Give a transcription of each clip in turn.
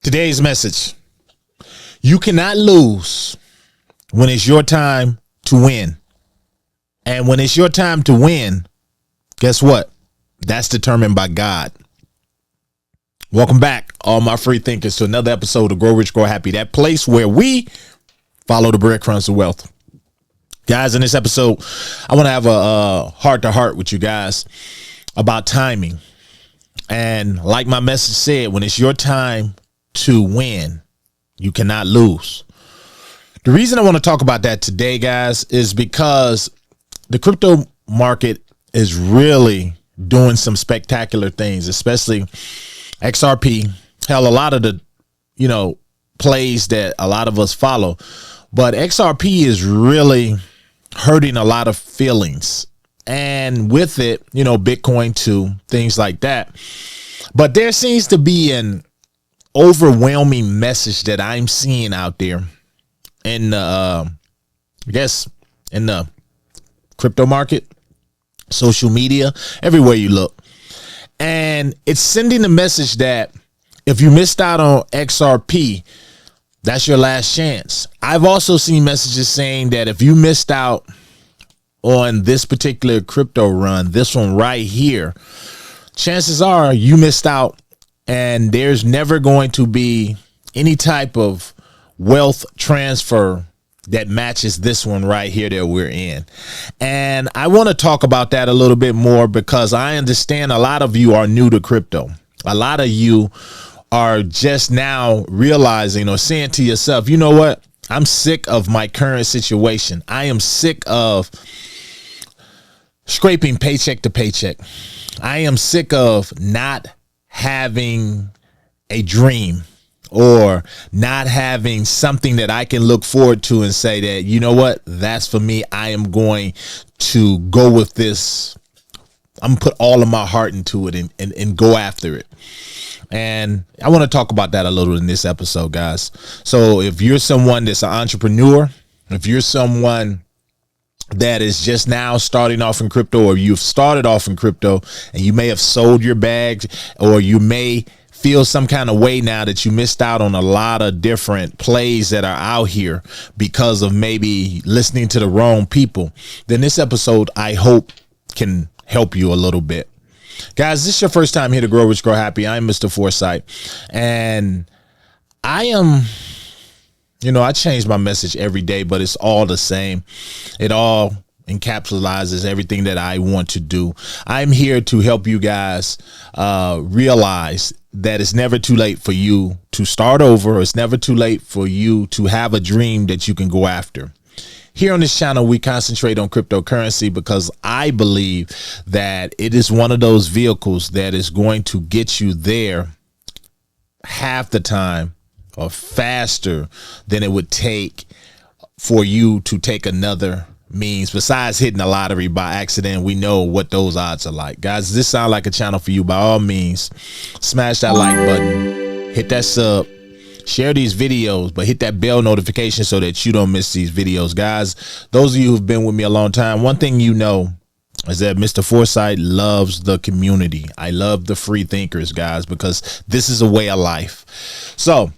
Today's message: you cannot lose when it's your time to win. And when it's your time to win, guess what? That's determined by God. Welcome back, all my free thinkers, to another episode of Grow Rich, Grow Happy, that place where we follow the breadcrumbs of wealth. Guys, in this episode, I want to have a heart-to-heart with you guys about timing. And like my message said, when it's your time to win, you cannot lose. The reason I want to talk about that today, guys, is because the crypto market is really doing some spectacular things, especially XRP. Hell, a lot of the, plays that a lot of us follow, but XRP is really hurting a lot of feelings. And with it, Bitcoin too, things like that. But there seems to be an overwhelming message that I'm seeing out there in the crypto market, social media, everywhere you look. And it's sending the message that if you missed out on XRP, that's your last chance. I've also seen messages saying that if you missed out on this particular crypto run, this one right here, chances are you missed out, and there's never going to be any type of wealth transfer that matches this one right here that we're in. And I want to talk about that a little bit more because I understand a lot of you are new to crypto. A lot of you are just now realizing or saying to yourself, you know what? I'm sick of my current situation. I am sick of scraping paycheck to paycheck. I am sick of not having a dream or not having something that I can look forward to and say that, you know what, that's for me. I am going to go with this. I'm gonna put all of my heart into it and go after it. And I want to talk about that a little in this episode, guys. So if you're someone that's an entrepreneur, if you're someone that is just now starting off in crypto, or you've started off in crypto and you may have sold your bags, or you may feel some kind of way now that you missed out on a lot of different plays that are out here because of maybe listening to the wrong people, then this episode, I hope, can help you a little bit. Guys, this is your first time here to Grow Rich, Grow Happy. I'm Mr. Foresight, and I am, I change my message every day, but it's all the same. It all encapsulates everything that I want to do. I'm here to help you guys realize that it's never too late for you to start over. It's never too late for you to have a dream that you can go after. Here on this channel, we concentrate on cryptocurrency because I believe that it is one of those vehicles that is going to get you there half the time or faster than it would take for you to take another means besides hitting the lottery by accident. We know what those odds are like. Guys, this sounds like a channel for you. By all means, smash that like button, hit that sub, share these videos, but hit that bell notification so that you don't miss these videos. Guys, those of you who've been with me a long time, one thing you know is that Mr. Foresight loves the community. I love the free thinkers, guys, because this is a way of life. So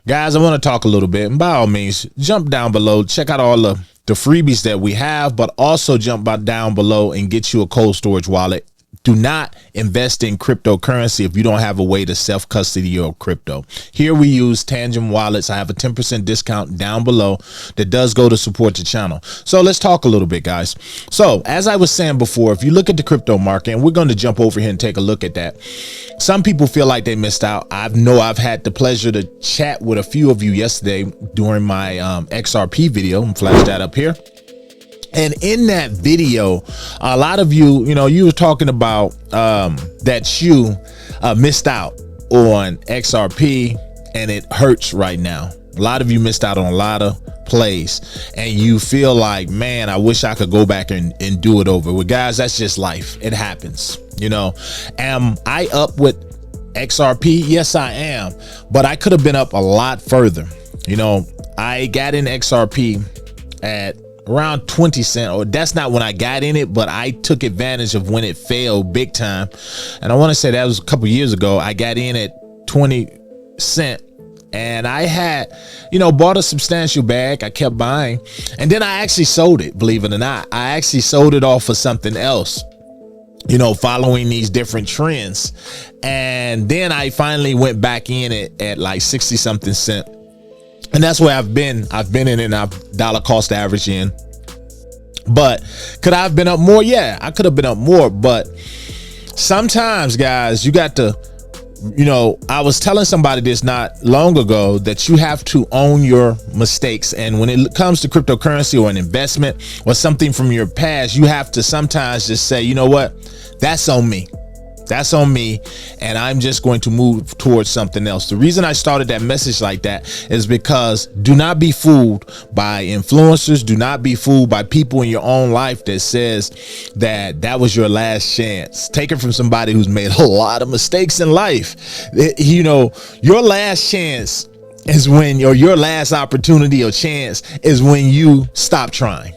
guys, I want to talk a little bit, and by all means, jump down below, check out all the freebies that we have, but also jump down below and get you a cold storage wallet. Do not invest in cryptocurrency if you don't have a way to self-custody your crypto. Here we use Tangent wallets. I have a 10% discount down below that does go to support the channel. So let's talk a little bit, guys. So as I was saying before, if you look at the crypto market, and we're going to jump over here and take a look at that. Some people feel like they missed out. I've had the pleasure to chat with a few of you yesterday during my XRP video. I'm flash that up here. And in that video, a lot of you, you were talking about that you missed out on XRP, and it hurts right now. A lot of you missed out on a lot of plays, and you feel like, man, I wish I could go back and do it over. Well, guys, that's just life. It happens. Am I up with XRP? Yes, I am. But I could have been up a lot further. I got in XRP at around 20 cents, or that's not when I got in it, but I took advantage of when it fell big time. And I want to say that was a couple years ago. I got in at 20 cent And I had, bought a substantial bag. I kept buying, and then I actually sold it. Believe it or not, I actually sold it off for something else, following these different trends. And then I finally went back in at like 60 something cent. And that's where I've been in it. I've dollar cost average in. But could I have been up more? Yeah, I could have been up more. But sometimes, guys, you got to, I was telling somebody this not long ago, that you have to own your mistakes. And when it comes to cryptocurrency or an investment or something from your past, you have to sometimes just say, you know what, that's on me. That's on me, and I'm just going to move towards something else. The reason I started that message like that is because do not be fooled by influencers. Do not be fooled by people in your own life that says that was your last chance. Take it from somebody who's made a lot of mistakes in life. Your last chance is when, or your last opportunity or chance is when you stop trying.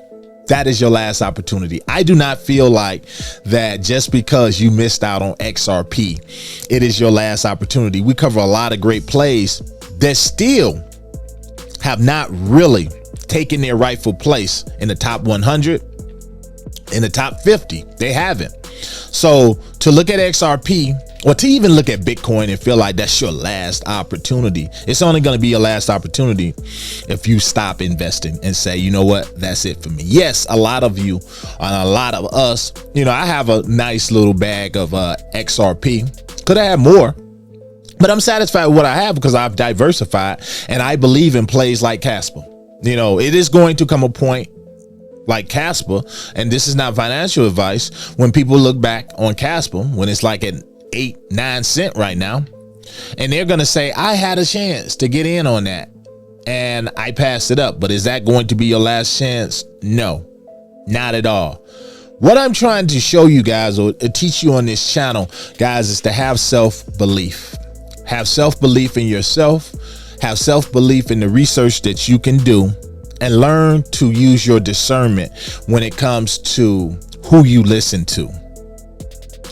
That is your last opportunity. I do not feel like that just because you missed out on XRP, it is your last opportunity. We cover a lot of great plays that still have not really taken their rightful place in the top 100, in the top 50. They haven't. So to look at XRP, or to even look at Bitcoin and feel like that's your last opportunity, it's only going to be your last opportunity if you stop investing and say, you know what, that's it for me. Yes, a lot of you and a lot of us, I have a nice little bag of XRP. Could I have more? But I'm satisfied with what I have because I've diversified, and I believe in plays like Casper. It is going to come a point like Casper, and this is not financial advice, when people look back on Casper, when it's like at 8-9 cent right now, and they're gonna say, I had a chance to get in on that and I passed it up. But is that going to be your last chance? No, not at all. What I'm trying to show you guys, or teach you on this channel, guys, is to have self-belief. Have self-belief in yourself. Have self-belief in the research that you can do, and learn to use your discernment when it comes to who you listen to.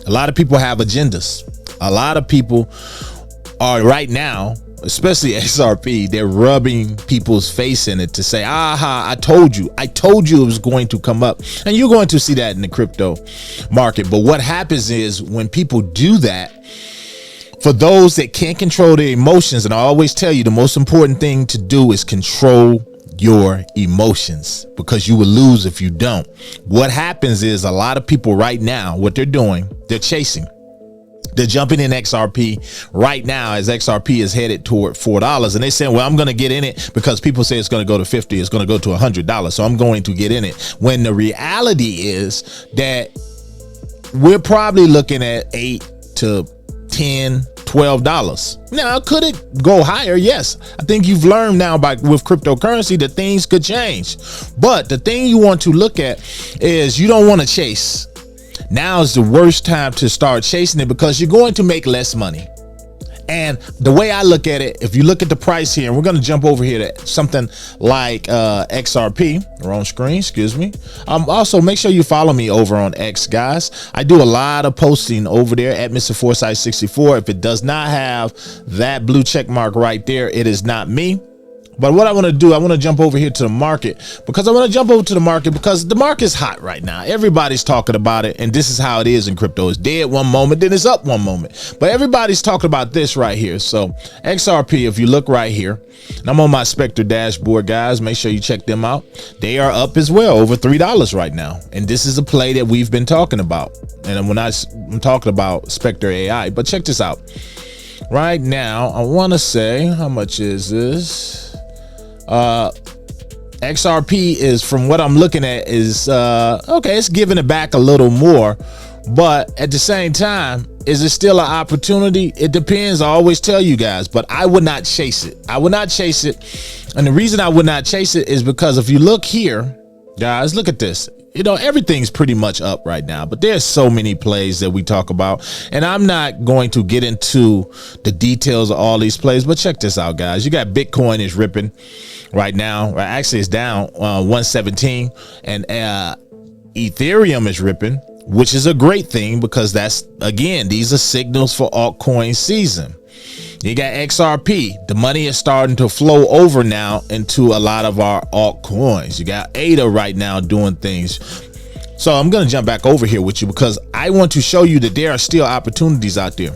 A lot of people have agendas. A lot of people are right now, especially XRP, they're rubbing people's face in it to say, aha, I told you it was going to come up. And you're going to see that in the crypto market. But what happens is when people do that, for those that can't control their emotions, and I always tell you the most important thing to do is control your emotions, because you will lose if you don't. What happens is a lot of people right now, what they're doing, they're chasing. They're jumping in XRP right now as XRP is headed toward $4, and they saying, well, I'm going to get in it because people say it's going to go to 50, it's going to go to $100, so I'm going to get in it. When the reality is that we're probably looking at $8 to $10, $12. Now, could it go higher? Yes. I think you've learned now with cryptocurrency that things could change. But the thing you want to look at is you don't want to chase. Now is the worst time to start chasing it, because you're going to make less money. And the way I look at it, if you look at the price here, and we're going to jump over here to something like XRP, wrong screen, excuse me. Also, make sure you follow me over on X, guys. I do a lot of posting over there at Mr. Foresight 64. If it does not have that blue check mark right there, it is not me. But what I want to do, I want to jump over here to the market, because the market's hot right now. Everybody's talking about it, and this is how it is in crypto. It's dead one moment, then it's up one moment. But everybody's talking about this right here. So XRP, if you look right here, and I'm on my Spectre dashboard, guys, make sure you check them out. They are up as well, over $3 right now. And this is a play that we've been talking about. And I'm talking about Spectre AI, but check this out. Right now, I want to say, how much is this? XRP is, from what I'm looking at, is okay, it's giving it back a little more, but at the same time, is it still an opportunity? It depends. I always tell you guys, but I would not chase it. I would not chase it. And the reason I would not chase it is because if you look here, guys, look at this. Everything's pretty much up right now, but there's so many plays that we talk about, and I'm not going to get into the details of all these plays, but check this out, guys. You got Bitcoin is ripping right now. Actually, it's down 117, and Ethereum is ripping, which is a great thing, because that's, again, these are signals for altcoin season. You got XRP. The money is starting to flow over now into a lot of our altcoins. You got ADA right now doing things. So I'm going to jump back over here with you because I want to show you that there are still opportunities out there.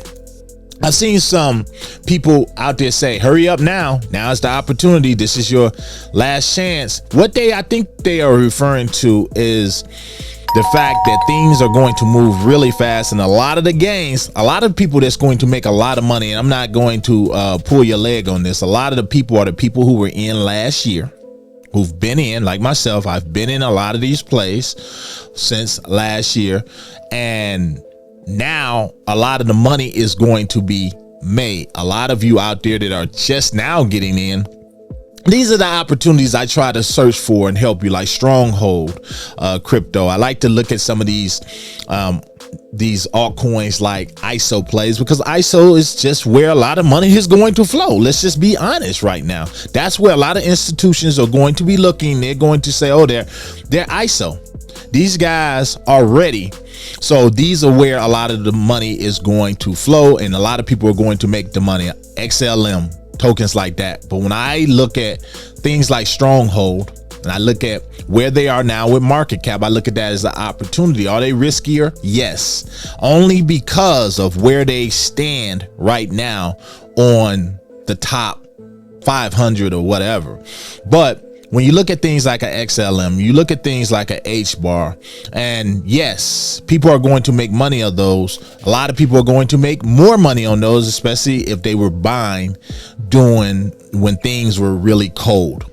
I've seen some people out there say, hurry up now. Now is the opportunity. This is your last chance. What I think they are referring to is the fact that things are going to move really fast, and a lot of the gains, a lot of people that's going to make a lot of money, and I'm not going to pull your leg on this. A lot of the people are the people who were in last year, who've been in, like myself. I've been in a lot of these plays since last year, and now a lot of the money is going to be made. A lot of you out there that are just now getting in, these are the opportunities I try to search for and help you, like Stronghold crypto. I like to look at some of these altcoins like ISO plays, because ISO is just where a lot of money is going to flow. Let's just be honest right now. That's where a lot of institutions are going to be looking. They're going to say, oh, they're ISO. These guys are ready. So these are where a lot of the money is going to flow, and a lot of people are going to make the money. XLM, tokens like that. But when I look at things like Stronghold, and I look at where they are now with market cap, I look at that as an opportunity. Are they riskier? Yes. Only because of where they stand right now on the top 500 or whatever. But when you look at things like a XLM, you look at things like a HBAR, and yes, people are going to make money on those. A lot of people are going to make more money on those, especially if they were buying when things were really cold.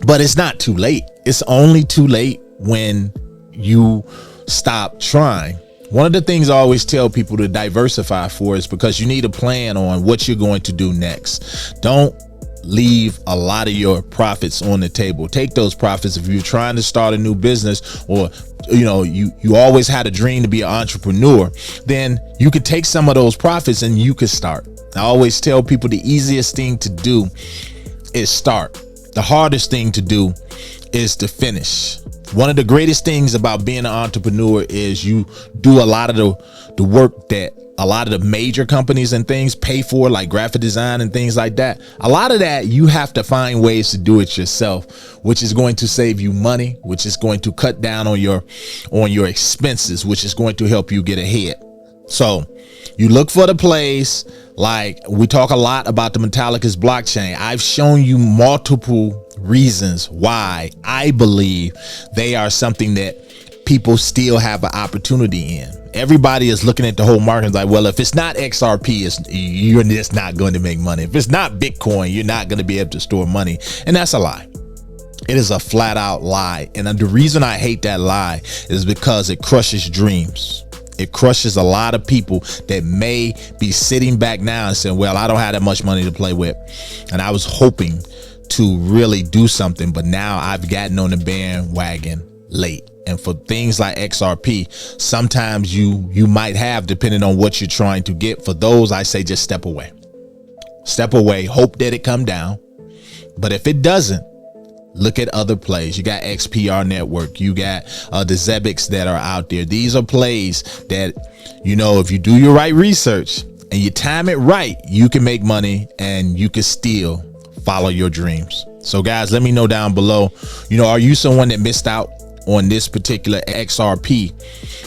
But it's not too late. It's only too late when you stop trying. One of the things I always tell people to diversify for is because you need a plan on what you're going to do next. Don't leave a lot of your profits on the table. Take those profits if you're trying to start a new business, or you always had a dream to be an entrepreneur, then you could take some of those profits and you could start. I always tell people the easiest thing to do is start. The hardest thing to do is to finish. One of the greatest things about being an entrepreneur is you do a lot of the work that a lot of the major companies and things pay for, like graphic design and things like that. A lot of that you have to find ways to do it yourself, which is going to save you money, which is going to cut down on your expenses, which is going to help you get ahead. So you look for the plays. Like we talk a lot about the Metallica's blockchain. I've shown you multiple reasons why I believe they are something that people still have an opportunity in. Everybody is looking at the whole market like, well, if it's not XRP, you're just not going to make money. If it's not Bitcoin, you're not going to be able to store money. And that's a lie. It is a flat out lie. And the reason I hate that lie is because it crushes dreams. It crushes a lot of people that may be sitting back now and saying, well, I don't have that much money to play with, and I was hoping to really do something, but now I've gotten on the bandwagon late. And for things like XRP, sometimes you might have, depending on what you're trying to get. For those, I say just step away. Step away, hope that it come down. But if it doesn't, look at other plays. You got XPR Network. You got the Zebics that are out there. These are plays that, if you do your right research and you time it right, you can make money and you can still follow your dreams. So guys, let me know down below, are you someone that missed out on this particular XRP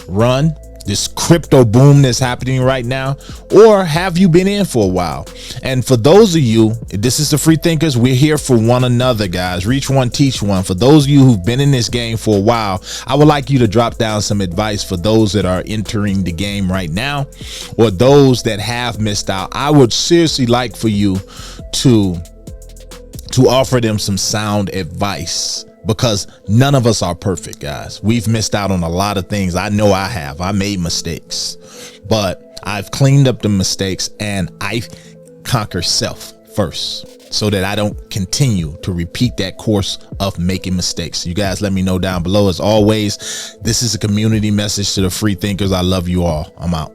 run, this crypto boom that's happening right now, or have you been in for a while? And for those of you, this is the Free Thinkers. We're here for one another, guys. Reach one, teach one. For those of you who've been in this game for a while, I would like you to drop down some advice for those that are entering the game right now, or those that have missed out. I would seriously like for you to offer them some sound advice, because none of us are perfect, guys. We've missed out on a lot of things. I know I have. I made mistakes, but I've cleaned up the mistakes and I conquer self first so that I don't continue to repeat that course of making mistakes. You guys let me know down below. As always, this is a community message to the free thinkers. I love you all. I'm out.